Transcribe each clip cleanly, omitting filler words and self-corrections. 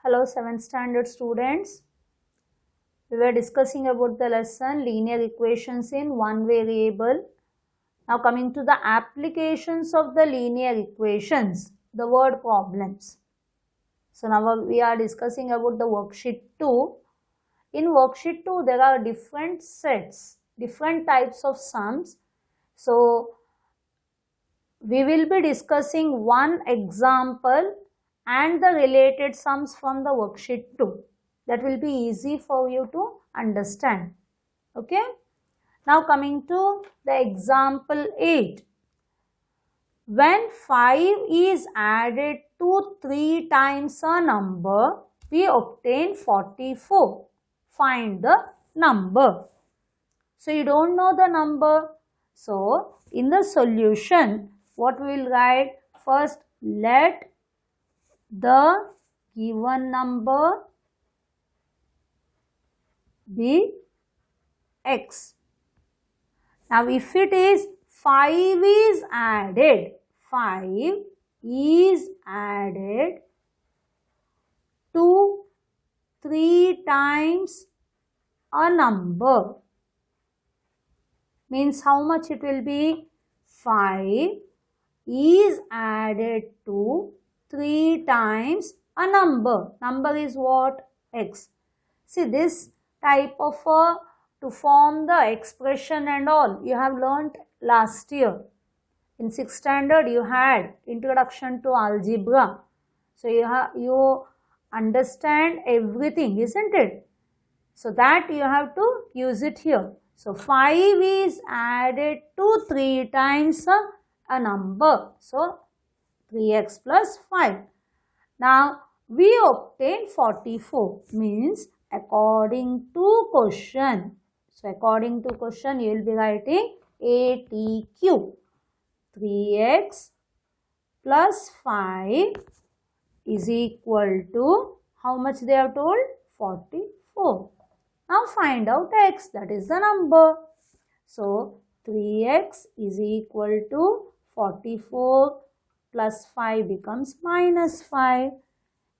Hello 7th standard students. We were discussing about the lesson linear equations in one variable. Now coming to the applications of the linear equations, the word problems. So now we are discussing about the worksheet 2. In worksheet 2 there are different sets, different types of sums. So we will be discussing one example and the related sums from the worksheet 2. That will be easy for you to understand. Okay. Now coming to the example 8. When 5 is added to 3 times a number, we obtain 44. Find the number. So you don't know the number. So in the solution, what we will write? First, let the given number be x. Now if it is 5 is added, 5 is added to 3 times a number, means how much it will be? 5 is added to 3 times a number. Number is what? X. See, this type of to form the expression and all you have learnt last year. In 6th standard you had introduction to algebra. So you understand everything, isn't it? So that you have to use it here. So 5 is added to 3 times a number. So 3x plus 5. Now we obtain 44, means according to question. So according to question you will be writing ATQ. 3x plus 5 is equal to how much they have told? 44. Now find out x, that is the number. So 3x is equal to 44 plus 5 becomes minus 5.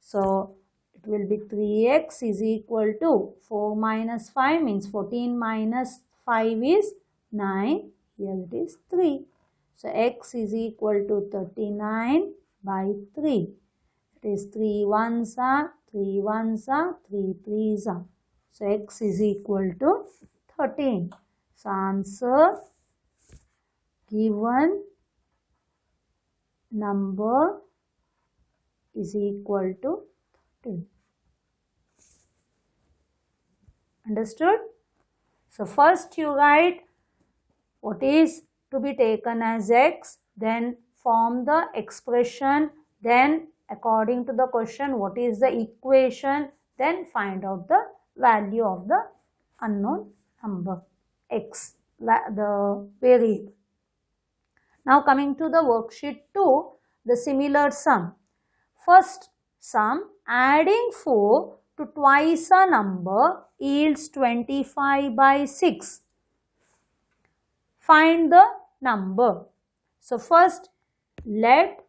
So it will be 3x is equal to 4 minus 5 means 14 minus 5 is 9. Here it is 3. So x is equal to 39 by 3. It is 3 ones are, 3 ones are, 3 threes are. So x is equal to 13. So answer, given number is equal to 13. Understood? So first you write what is to be taken as x, then form the expression, then according to the question what is the equation, then find out the value of the unknown number x, the variable. Now coming to the worksheet 2, the similar sum. First sum, adding 4 to twice a number yields 25 by 6. Find the number. So first let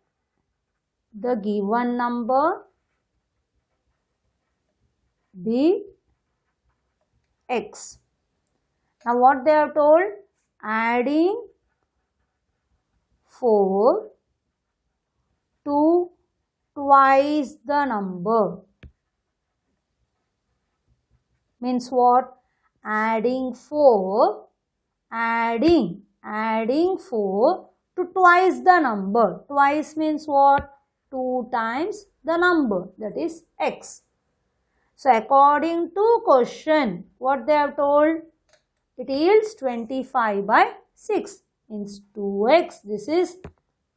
the given number be x. Now what they have told? Adding 4 to twice the number. Means what? Adding 4 to twice the number. Twice means what? 2 times the number, that is x. So according to question, what they have told? It yields 25 by 6, means 2x. This is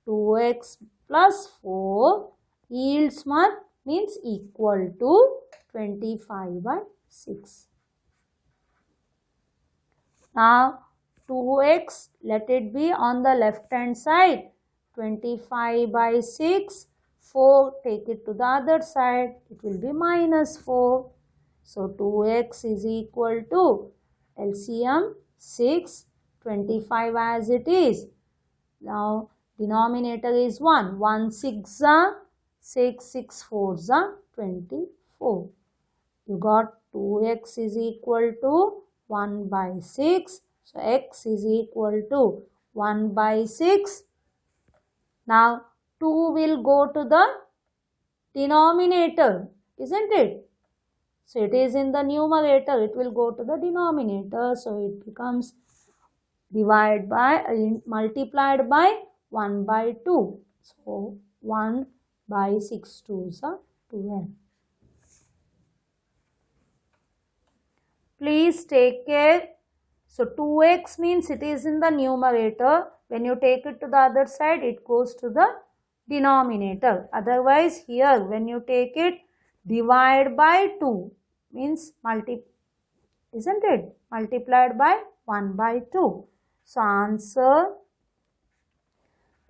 2x plus 4 yields what? Means equal to 25 by 6. Now 2x, let it be on the left hand side. 25 by 6. 4, take it to the other side. It will be minus 4. So 2x is equal to LCM 6, 25 as it is. Now denominator is 1. 1 6 6 6 4 24. 4. You got 2x is equal to 1 by 6. So x is equal to 1 by 6. Now 2 will go to the denominator, isn't it? So it is in the numerator, it will go to the denominator. So it becomes multiplied by 1 by 2. So 1 by 6 2s are 12. Please take care. So 2x means it is in the numerator. When you take it to the other side, it goes to the denominator. Otherwise, here when you take it, divide by 2 means isn't it? Multiplied by 1 by 2. So answer,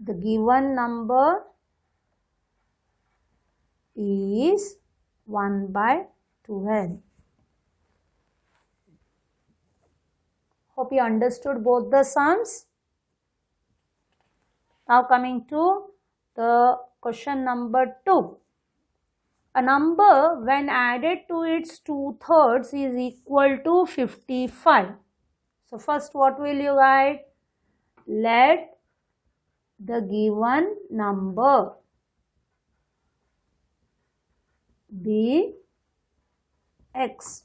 the given number is 1 by 12. Hope you understood both the sums. Now coming to the question number 2. A number when added to its 2/3 is equal to 55. So first what will you write? Let the given number be x.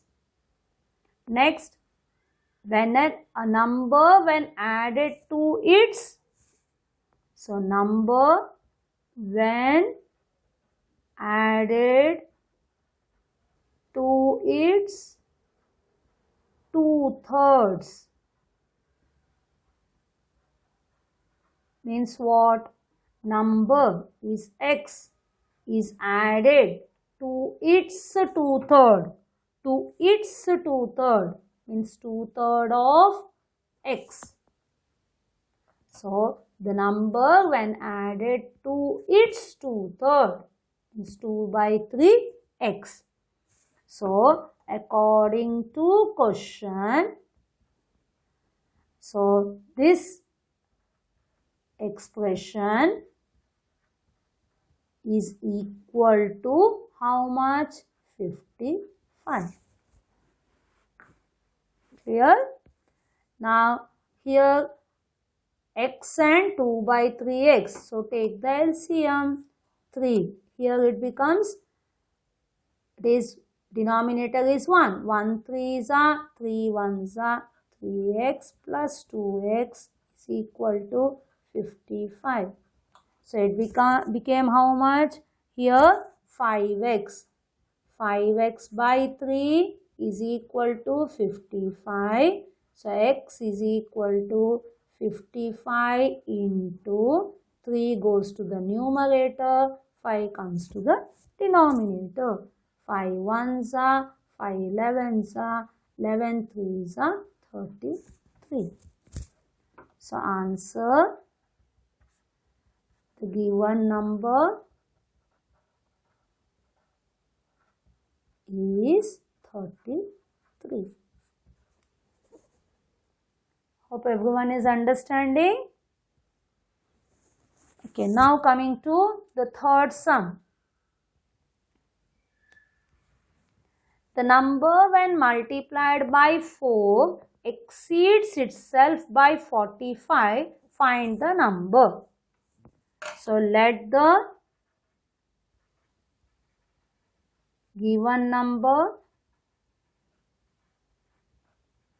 Next, when a number when added to its, so number when added to its 2/3 means what? Number is x is added to its 2/3. To its 2/3 means 2/3 of x. So the number when added to its 2/3 is 2 by 3 x. So according to question, so this expression is equal to how much? 55. Clear? Now here x and 2 by 3x. So take the LCM 3. Here it becomes, denominator is 1. 1 3s are 3 1s are 3x plus 2x is equal to 55. So it became how much? Here 5x. 5x by 3 is equal to 55. So x is equal to 55 into 3 goes to the numerator, 5 comes to the denominator. 5 1s are 5 11s are 11 3s are 33. So answer, the given number is 33. Hope everyone is understanding. Okay, now coming to the third sum. The number when multiplied by 4 exceeds itself by 45. Find the number. So let the given number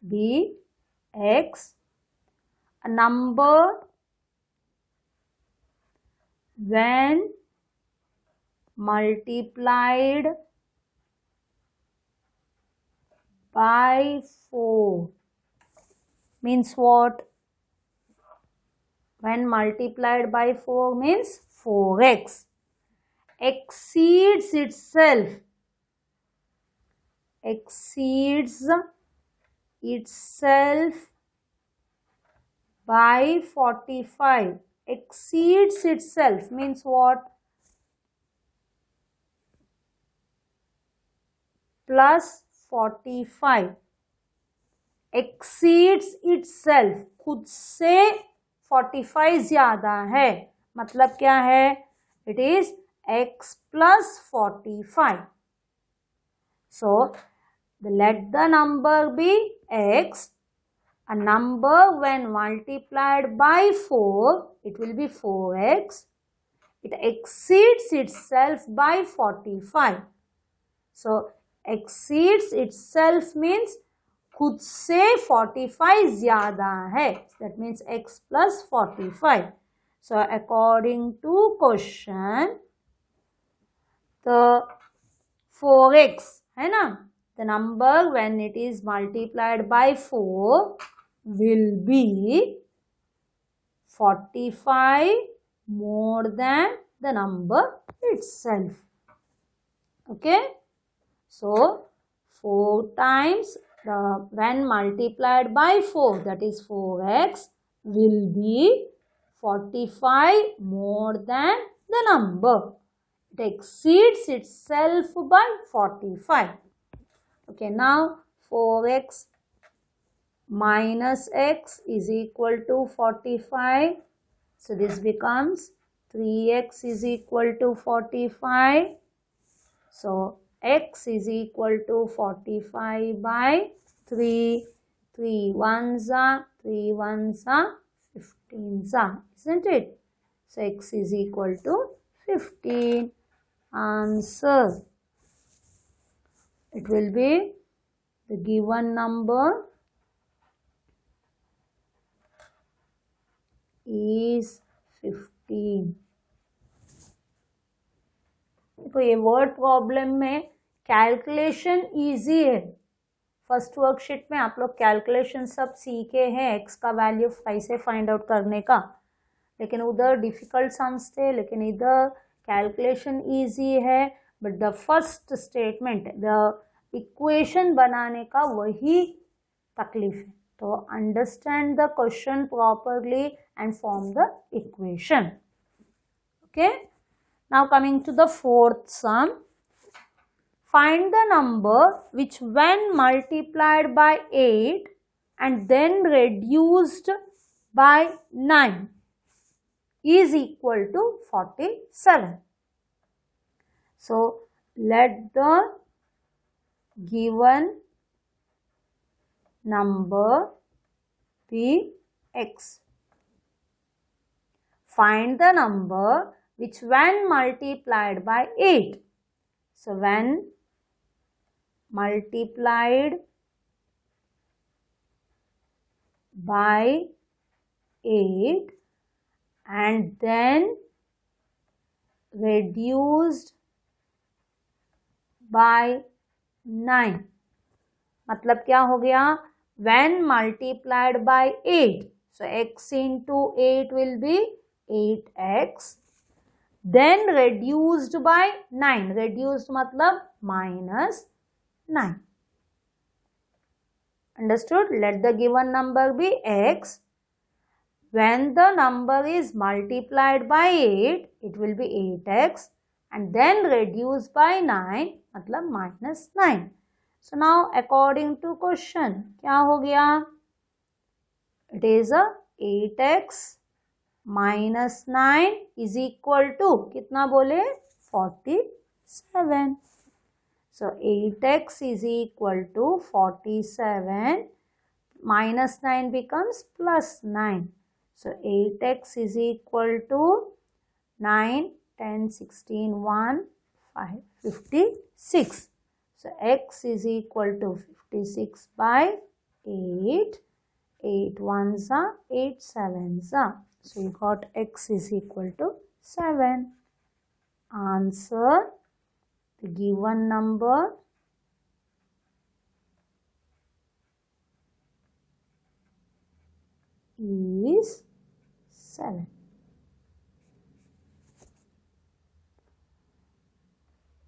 be x. A number when multiplied by 4 means what? When multiplied by 4 means 4x. Exceeds itself. Exceeds itself by 45. Exceeds itself means what? Plus 45. Exceeds itself, खुद से 45 ज्यादा है, मतलब क्या है? It is x plus 45. So let the number be x. A number when multiplied by 4, it will be 4x. It exceeds itself by 45. So exceeds itself means खुद से 45 ज़्यादा है. That means x plus 45. So according to question, the 4x है ना, the number when it is multiplied by 4 will be 45 more than the number itself. Okay. So 4 times when multiplied by 4, that is 4x, will be 45 more than the number. It exceeds itself by 45. Okay, now 4x minus x is equal to 45. So this becomes 3x is equal to 45. So x is equal to 45 by 3. 3 ones are 15s are, isn't it? So x is equal to 15. Answer. It will be the given number is 15. देखो ये word problem में calculation easy है. First worksheet में आप लोग calculation सब सीखे हैं एक्स का वैल्यू कैसे फाइंड आउट करने का, लेकिन उधर डिफिकल्ट सम्स थे, लेकिन इधर कैलकुलेशन इजी है. But the first statement the equation बनाने का वही तकलीफ है. तो understand the question properly and form the equation. Okay. Now coming to the fourth sum. Find the number which when multiplied by 8 and then reduced by 9 is equal to 47. So let the given number be x. Find the number which when multiplied by 8. So when multiplied by 8 and then reduced by 9. मतलब क्या हो गया? When multiplied by 8. So x into 8 will be 8x. Then reduced by 9. Reduced मतलब minus 9. Understood? Let the given number be x. When the number is multiplied by 8, it will be 8x. And then reduced by 9 मतलब minus 9. So now according to question, क्या हो गया? It is a 8x minus 9 is equal to कितना बोले? 47. So 8x is equal to 47. Minus 9 becomes plus 9. So 8x is equal to 9, 10, 16, 1, 5, 56. So x is equal to 56 by 8. 8 ones are 8 sevens are. So you got x is equal to 7. Answer, the given number is 7.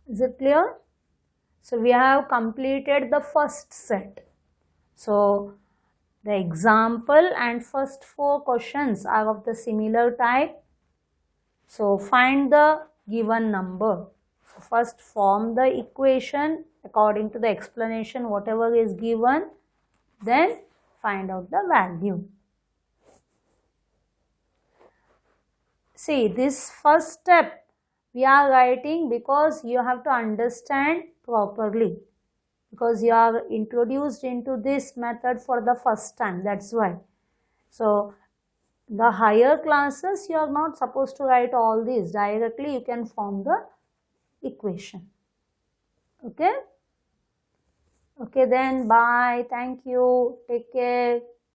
Is it clear? So we have completed the first set. So the example and first 4 questions are of the similar type. So find the given number. So first form the equation according to the explanation whatever is given. Then find out the value. See, this first step we are writing because you have to understand properly. because you are introduced into this method for the first time, that's why. So the higher classes, you are not supposed to write all these. Directly you can form the equation. Okay. Okay then, bye. Thank you. Take care.